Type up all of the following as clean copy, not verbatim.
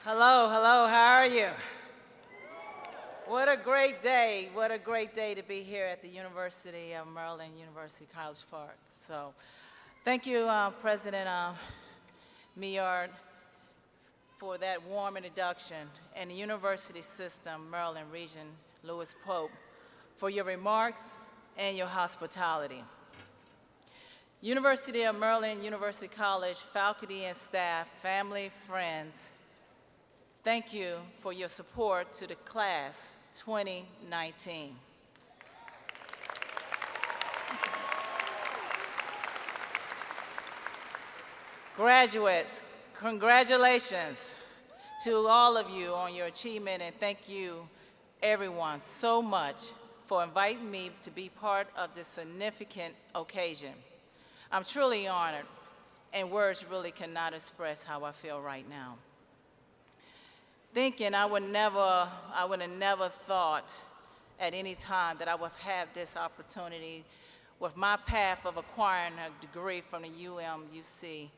Hello, hello, how are you? What a great day to be here at the University of Maryland, University College Park. So, thank you, President Meillard, for that warm introduction, and the University System, Maryland Region, Lewis Pope, for your remarks and your hospitality. University of Maryland, University College, faculty and staff, family, friends, thank you for your support to the class 2019. Graduates, congratulations to all of you on your achievement, and thank you, everyone, so much for inviting me to be part of this significant occasion. I'm truly honored, and words really cannot express how I feel right now. Thinking I would have never thought at any time that I would have this opportunity with my path of acquiring a degree from the UMUC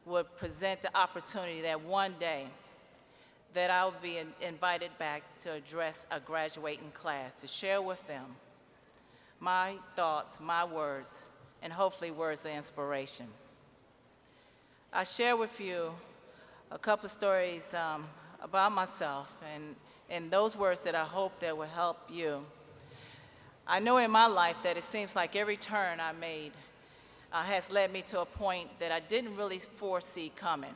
would present the opportunity that one day that I would be invited back to address a graduating class, to share with them my thoughts, my words, and hopefully words of inspiration. I share with you a couple of stories about myself and those words that I hope that will help you. I know in my life that it seems like every turn I made has led me to a point that I didn't really foresee coming.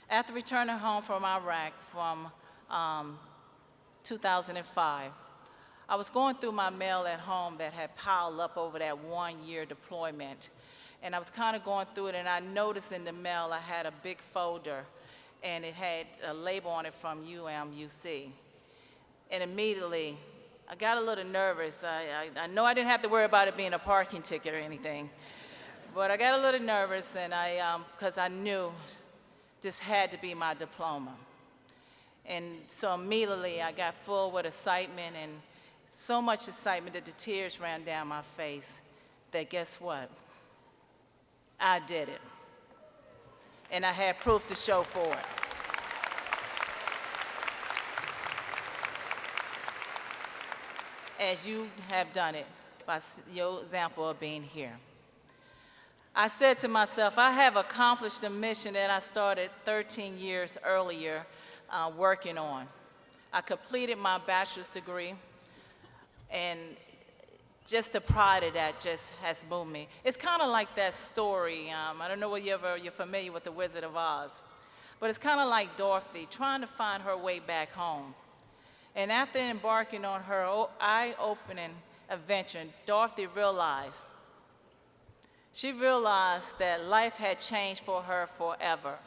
After returning home from Iraq from 2005, I was going through my mail at home that had piled up over that 1-year deployment. And I was kind of going through it, and I noticed in the mail I had a big folder, and it had a label on it from UMUC. And immediately, I got a little nervous. I know I didn't have to worry about it being a parking ticket or anything, but I got a little nervous, and because I knew this had to be my diploma. And so immediately, I got full with excitement, and so much excitement that the tears ran down my face, that guess what? I did it. And I had proof to show for it. As you have done it by your example of being here. I said to myself, I have accomplished a mission that I started 13 years earlier working on. I completed my bachelor's degree, and just the pride of that just has moved me. It's kind of like that story. I don't know whether you're familiar with The Wizard of Oz, but it's kind of like Dorothy trying to find her way back home. And after embarking on her eye-opening adventure, Dorothy realized that life had changed for her forever,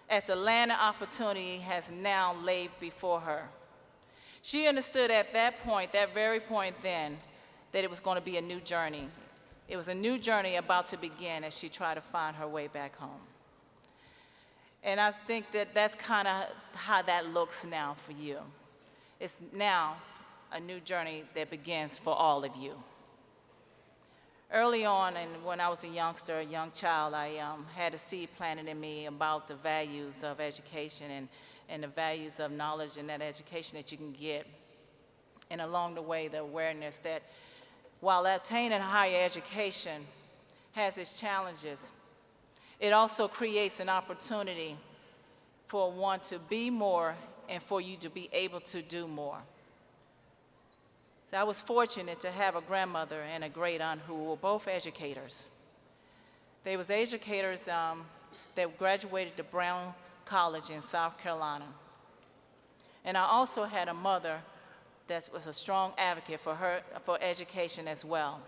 as the land of opportunity has now laid before her. She understood at that point, that very point then, that it was going to be a new journey. It was a new journey about to begin as she tried to find her way back home. And I think that that's kind of how that looks now for you. It's now a new journey that begins for all of you. Early on, and when I was a youngster, a young child, I had a seed planted in me about the values of education and the values of knowledge and that education that you can get. And along the way, the awareness that while attaining higher education has its challenges, it also creates an opportunity for one to be more and for you to be able to do more. So I was fortunate to have a grandmother and a great aunt who were both educators. They was educators that graduated to Brown College in South Carolina. And I also had a mother that was a strong advocate for education as well.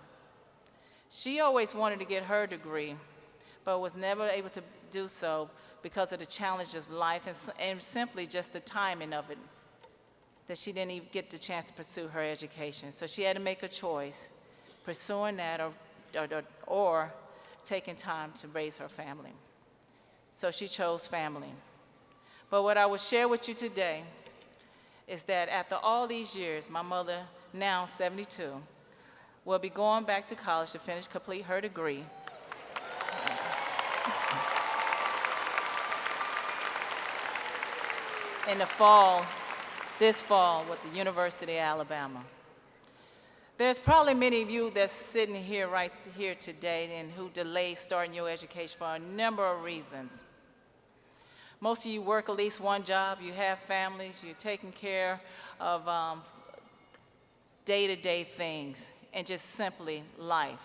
She always wanted to get her degree, but was never able to do so because of the challenges of life and simply just the timing of it, that she didn't even get the chance to pursue her education. So she had to make a choice, pursuing that or taking time to raise her family. So she chose family. But what I will share with you today is that after all these years, my mother, now 72, will be going back to college to complete her degree. in the fall, this fall, with the University of Alabama. There's probably many of you that's sitting here right here today and who delayed starting your education for a number of reasons. Most of you work at least one job, you have families, you're taking care of day-to-day things and just simply life.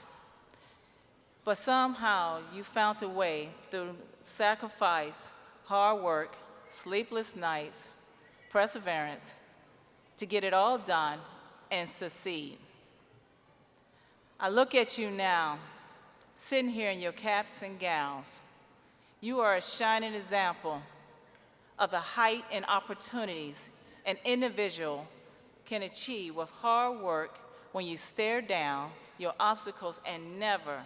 But somehow you found a way through sacrifice, hard work, sleepless nights, perseverance, to get it all done and succeed. I look at you now, sitting here in your caps and gowns. You are a shining example of the height and opportunities an individual can achieve with hard work when you stare down your obstacles and never,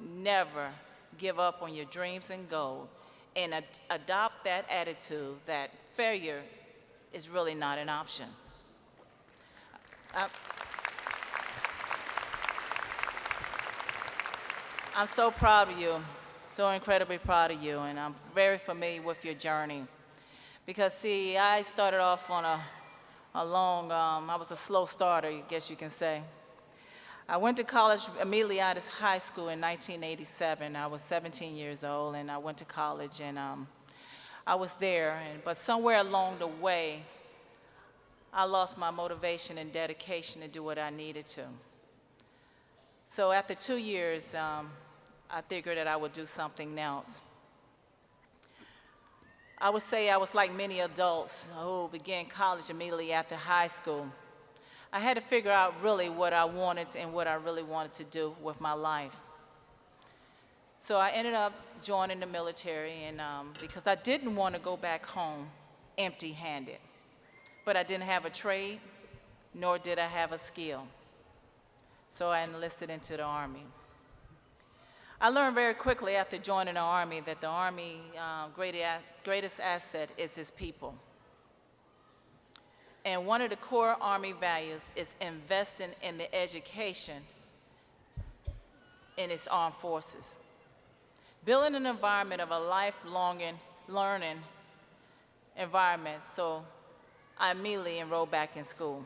never give up on your dreams and goals, and adopt that attitude that failure is really not an option. I'm so proud of you, so incredibly proud of you, and I'm very familiar with your journey. Because see, I started off on a long, I was a slow starter, I guess you can say. I went to college immediately out of high school in 1987. I was 17 years old, and I went to college, and I was there, but somewhere along the way, I lost my motivation and dedication to do what I needed to. So after 2 years, I figured that I would do something else. I would say I was like many adults who began college immediately after high school. I had to figure out really what I wanted and what I really wanted to do with my life. So I ended up joining the military, and because I didn't want to go back home empty-handed. But I didn't have a trade, nor did I have a skill. So I enlisted into the Army. I learned very quickly after joining the Army that the Army greatest asset is its people. And one of the core Army values is investing in the education in its armed forces. Building an environment of a lifelong learning environment, so I immediately enrolled back in school.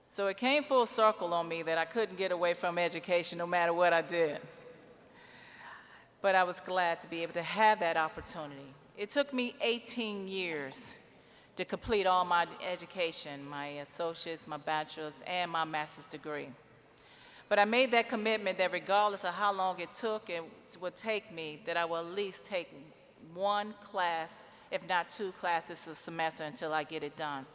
So it came full circle on me that I couldn't get away from education no matter what I did. But I was glad to be able to have that opportunity. It took me 18 years to complete all my education, my associate's, my bachelor's, and my master's degree. But I made that commitment that regardless of how long it would take me, that I will at least take one class, if not 2 classes a semester until I get it done.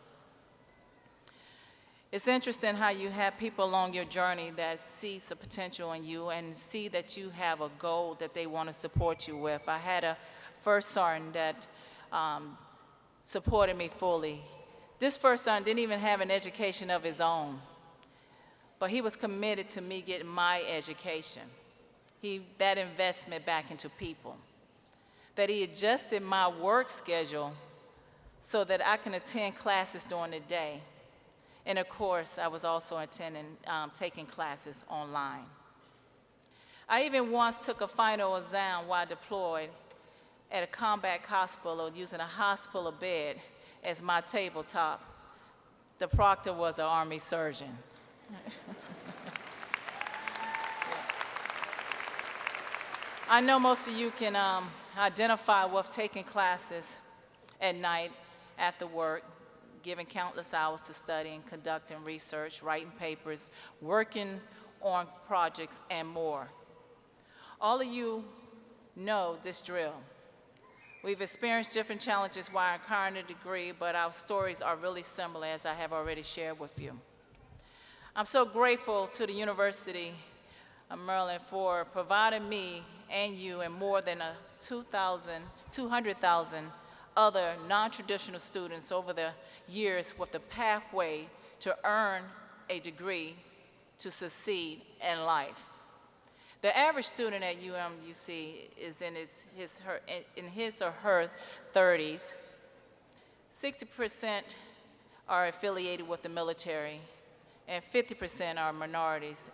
It's interesting how you have people along your journey that see the potential in you and see that you have a goal that they want to support you with. I had a first sergeant that supported me fully. This first sergeant didn't even have an education of his own, but he was committed to me getting my education. That investment back into people. That he adjusted my work schedule so that I can attend classes during the day. And of course, I was also taking classes online. I even once took a final exam while deployed at a combat hospital using a hospital bed as my tabletop. The proctor was an Army surgeon. I know most of you can identify with taking classes at night after work, giving countless hours to studying, conducting research, writing papers, working on projects, and more. All of you know this drill. We've experienced different challenges while acquiring a degree, but our stories are really similar, as I have already shared with you. I'm so grateful to the University of Maryland for providing me and you and more than 200,000 other non-traditional students over the years with the pathway to earn a degree to succeed in life. The average student at UMUC is in his or her 30s. 60% are affiliated with the military, and 50% are minorities.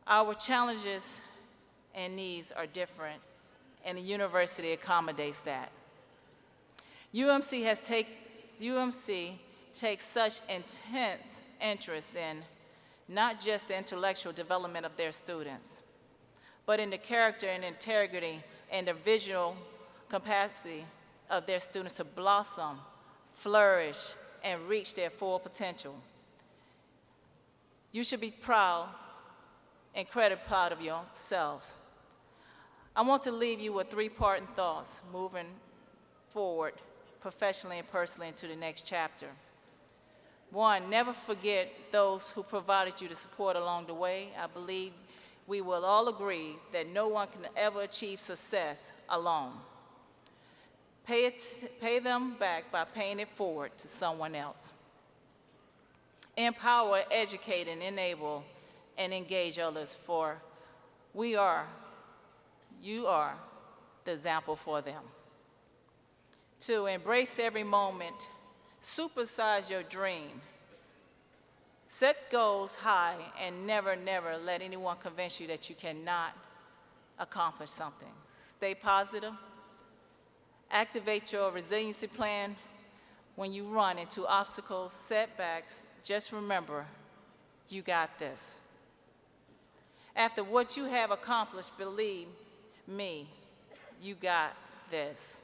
Our challenges and needs are different, and the university accommodates that. UMC takes such intense interest in not just the intellectual development of their students, but in the character and integrity and the visual capacity of their students to blossom, flourish, and reach their full potential. You should be proud, incredibly proud of yourselves. I want to leave you with 3 parting thoughts moving forward professionally and personally into the next chapter. 1, never forget those who provided you the support along the way. I believe we will all agree that no one can ever achieve success alone. Pay them back by paying it forward to someone else. Empower, educate, and enable, and engage others, for you are the example for them. 2, embrace every moment. Supersize your dream. Set goals high and never, never let anyone convince you that you cannot accomplish something. Stay positive. Activate your resiliency plan. When you run into obstacles, setbacks, just remember, you got this. After what you have accomplished, believe me, you got this.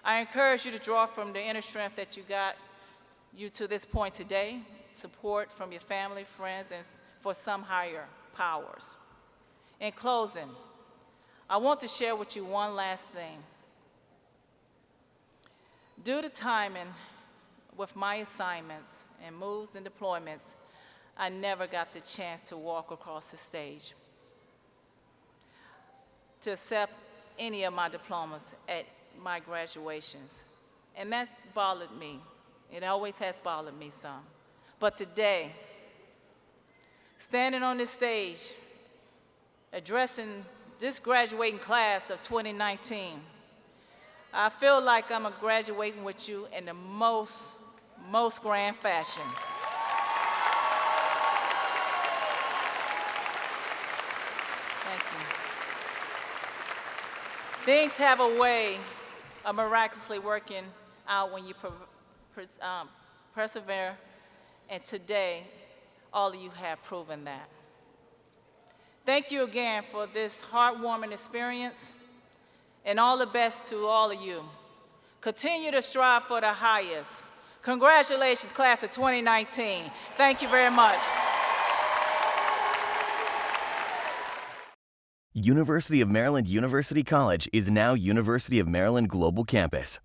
I encourage you to draw from the inner strength that you got you to this point today, support from your family, friends, and for some higher powers. In closing, I want to share with you one last thing. Due to timing with my assignments and moves and deployments, I never got the chance to walk across the stage to accept any of my diplomas at my graduations. And that bothered me. It always has bothered me some. But today, standing on this stage, addressing this graduating class of 2019, I feel like I'm graduating with you in the most grand fashion. Thank you. Things have a way of miraculously working out when you persevere, and today, all of you have proven that. Thank you again for this heartwarming experience, and all the best to all of you. Continue to strive for the highest. Congratulations, class of 2019. Thank you very much. University of Maryland University College is now University of Maryland Global Campus.